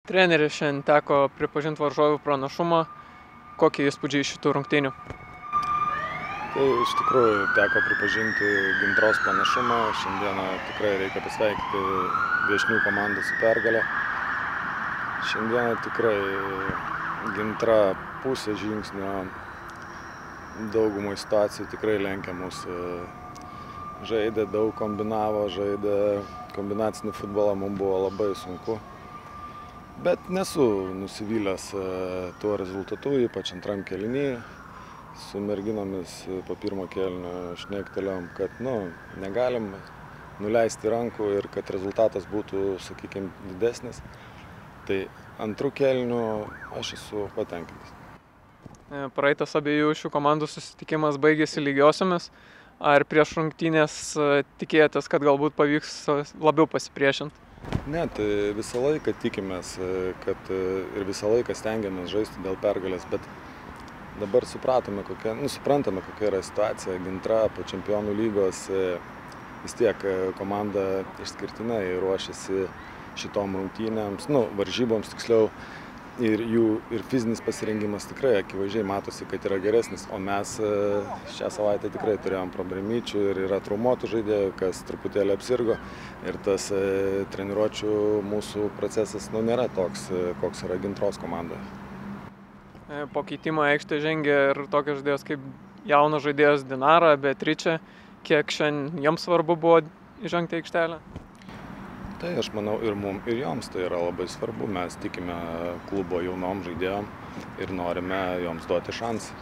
Treneris šiandien teko pripažinti varžovų pranašumą. Kokie įspūdžiai iš šitų rungtynių? Tai iš tikrųjų teko pripažinti Gintros pranašumą. Šiandieną tikrai reikia pasveikinti viešnių komandą su pergale. Šiandieną tikrai Gintra pusė žingsnio daugumai situacijų tikrai lenkia mus. Žaidė daug, kombinavo, žaidė kombinacinį futbolą, mums buvo labai sunku. Bet nesu nusivylęs tuo rezultatu, ypač antram kėliny. Su merginomis po pirmo kėlinio šnektelėjom, kad negalim nuleisti rankų ir kad rezultatas būtų, sakykime, didesnis. Tai antrų kėlinių aš esu patenkintas. Praeitas abiejų šių komandų susitikimas baigėsi lygiosiomis. Ar prieš rungtynės tikėjotės, kad galbūt pavyks labiau pasipriešinti? Ne, tai visą laiką tikimės, kad ir visą laiką stengiamės žaisti dėl pergalės, bet dabar suprantame, kokia yra situacija. Gintra po Čempionų lygos vis tiek komanda išskirtinai ruošiasi šitom rungtynėms, varžyboms tiksliau, ir fizinis pasirengimas tikrai akivaizdžiai matosi, kad yra geresnis, o mes šią savaitę tikrai turėjom problemyčių ir yra traumuotų žaidėjų, kas truputėlį apsirgo, ir tas treniruočių mūsų procesas nėra toks, koks yra Gintros komandoje. Po keitimo aikštę žengė ir tokios žaidėjos kaip jaunas žaidėjas Dinara, Beatričė. Kiek šiandien jiems svarbu buvo įžengti aikštelę? Tai aš manau ir mums, ir joms tai yra labai svarbu. Mes tikime klubo jaunom žaidėjom ir norime joms duoti šansą.